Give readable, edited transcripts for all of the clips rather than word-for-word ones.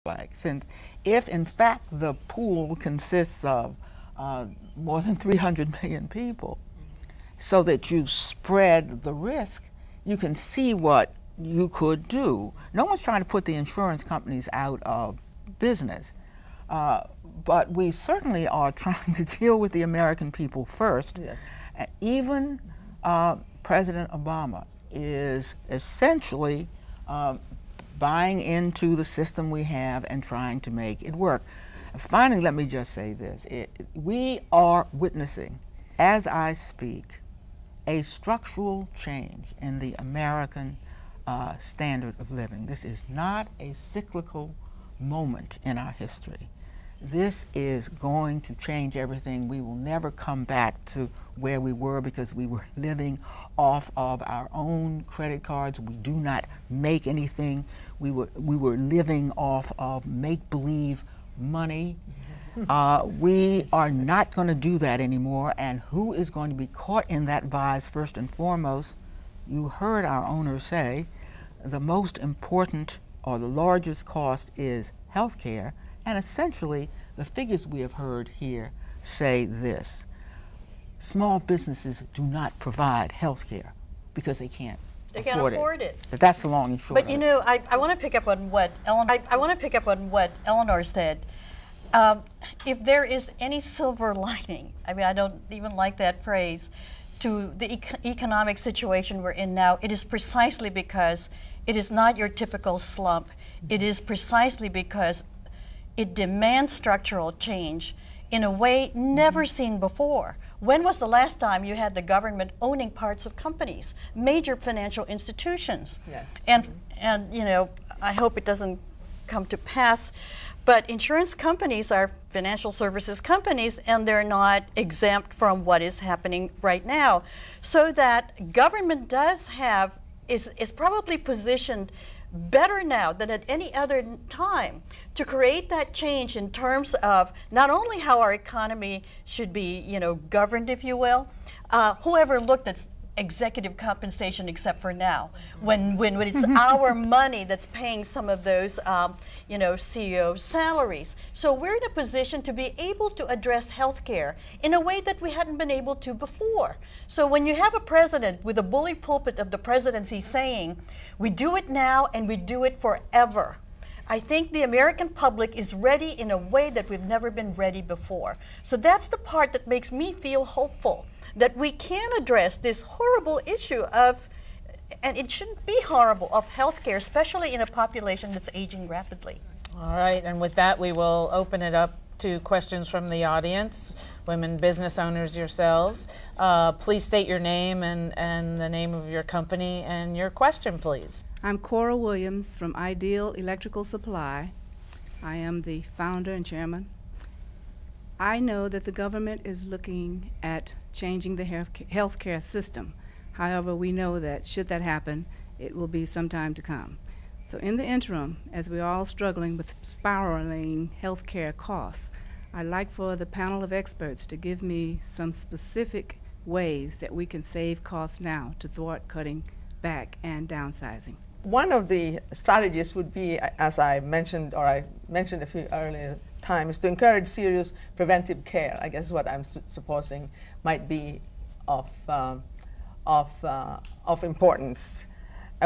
flag, since if in fact the pool consists of more than 300 million people, so that you spread the risk, you can see what you could do. No one's trying to put the insurance companies out of business, but we certainly are trying to deal with the American people first. Yes. Even President Obama is essentially buying into the system we have and trying to make it work. Finally, let me just say this. We are witnessing, as I speak, a structural change in the American standard of living. This is not a cyclical moment in our history. This is going to change everything. We will never come back to where we were because we were living off of our own credit cards. We do not make anything. We were living off of make-believe money. We are not going to do that anymore, and who is going to be caught in that vise first and foremost? You heard our owner say the most important or the largest cost is health care, and essentially the figures we have heard here say this: small businesses do not provide health care because they can't afford it. But that's the long and short. But you know, I want to pick up on what Eleanor said. If there is any silver lining, I mean, I don't even like that phrase, to the economic situation we're in now, it is precisely because it is not your typical slump. It is precisely because it demands structural change in a way never seen before. When was the last time you had the government owning parts of companies, major financial institutions? Yes. And you know, I hope it doesn't come to pass, but insurance companies are financial services companies, and they're not exempt from what is happening right now. So that government does have, is probably positioned better now than at any other time to create that change in terms of not only how our economy should be, you know, governed, if you will. Whoever looked at executive compensation except for now, when it's our money that's paying some of those, you know, CEO salaries. So we're in a position to be able to address healthcare in a way that we hadn't been able to before. So when you have a president with a bully pulpit of the presidency saying, we do it now and we do it forever, I think the American public is ready in a way that we've never been ready before. So that's the part that makes me feel hopeful, that we can address this horrible issue of, and it shouldn't be horrible, of healthcare, especially in a population that's aging rapidly. All right, and with that we will open it up to questions from the audience. Women business owners yourselves. Please state your name and the name of your company and your question, please. I'm Cora Williams from Ideal Electrical Supply. I am the founder and chairman. I know that the government is looking at changing the healthcare system. However, we know that should that happen, it will be some time to come. So in the interim, as we're all struggling with spiraling healthcare costs, I'd like for the panel of experts to give me some specific ways that we can save costs now to thwart cutting back and downsizing. One of the strategies would be, as I mentioned, or I mentioned a few earlier times, to encourage serious preventive care. I guess what I'm supposing might be of importance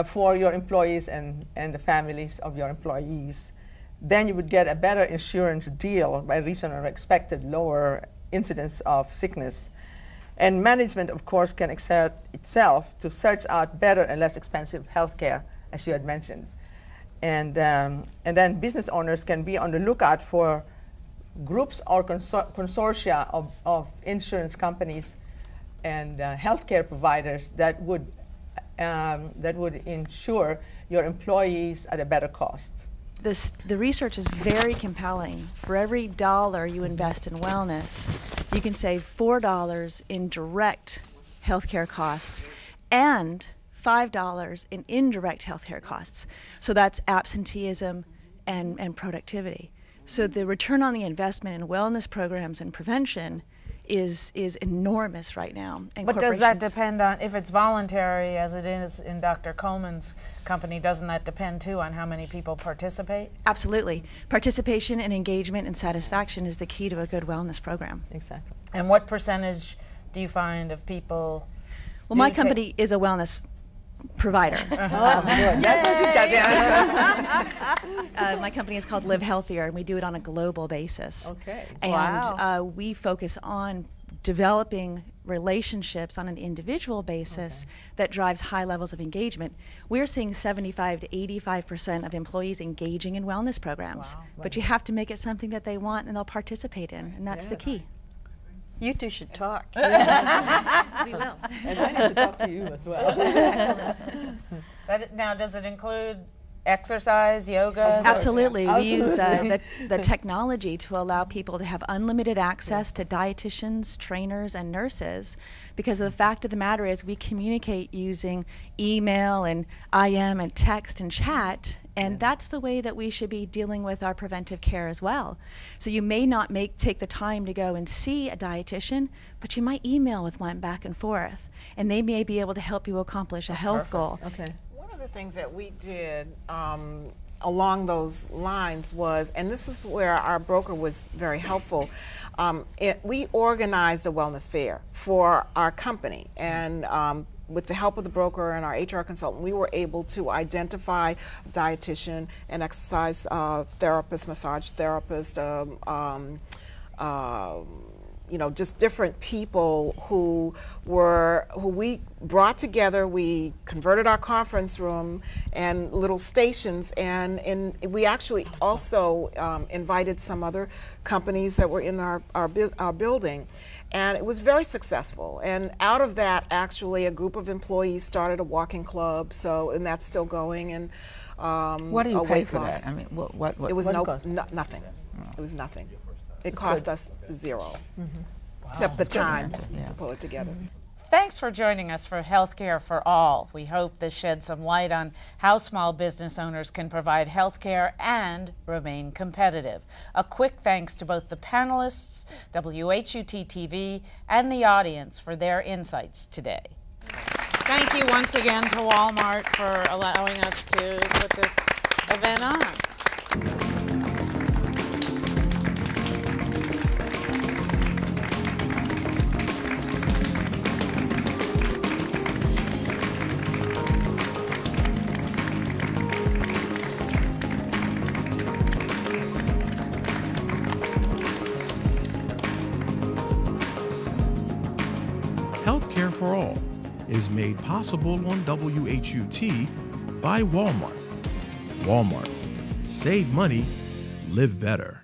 for your employees and the families of your employees. Then you would get a better insurance deal by reason of expected lower incidence of sickness. And management, of course, can exert itself to search out better and less expensive health care, as you had mentioned. And then business owners can be on the lookout for groups or consortia of insurance companies and healthcare providers that would insure your employees at a better cost. The research is very compelling. For every dollar you invest in wellness, you can save $4 in direct healthcare costs and $5 in indirect healthcare costs. So that's absenteeism and productivity. So the return on the investment in wellness programs and prevention is enormous right now. And But does that corporations- depend on, if it's voluntary, as it is in Dr. Coleman's company, doesn't that depend too on how many people participate? Absolutely. Participation and engagement and satisfaction is the key to a good wellness program. Exactly. And what percentage do you find of people? Well, my company is a wellness provider. My company is called Live Healthier, and we do it on a global basis. Okay. And we focus on developing relationships on an individual basis that drives high levels of engagement. We're seeing 75 to 85% of employees engaging in wellness programs. But you have to make it something that they want and they'll participate in, and that's the key. You two should talk. We will. And I need to talk to you as well. Now, does it include exercise, yoga? Absolutely. We use the technology to allow people to have unlimited access to dietitians, trainers, and nurses, because the fact of the matter is we communicate using email and IM and text and chat, and that's the way that we should be dealing with our preventive care as well. So you may not take the time to go and see a dietitian, but you might email with one back and forth, and they may be able to help you accomplish a health goal. Okay. One of the things that we did along those lines was, and this is where our broker was very helpful, we organized a wellness fair for our company, and with the help of the broker and our HR consultant, we were able to identify a dietitian, an exercise therapist, massage therapist, you know, just different people who we brought together. We converted our conference room and little stations, and we actually also invited some other companies that were in our building. And it was very successful. And out of that, actually, a group of employees started a walking club. And that's still going. And what do you pay for that? I mean, what? It was Oh. nothing. It was nothing. It cost us zero, except the time to pull it together. Thanks for joining us for Healthcare for All. We hope this sheds some light on how small business owners can provide healthcare and remain competitive. A quick thanks to both the panelists, WHUT-TV, and the audience for their insights today. Thank you once again to Walmart for allowing us to put this event on. Healthcare for All is made possible on WHUT by Walmart. Walmart. Save money, live better.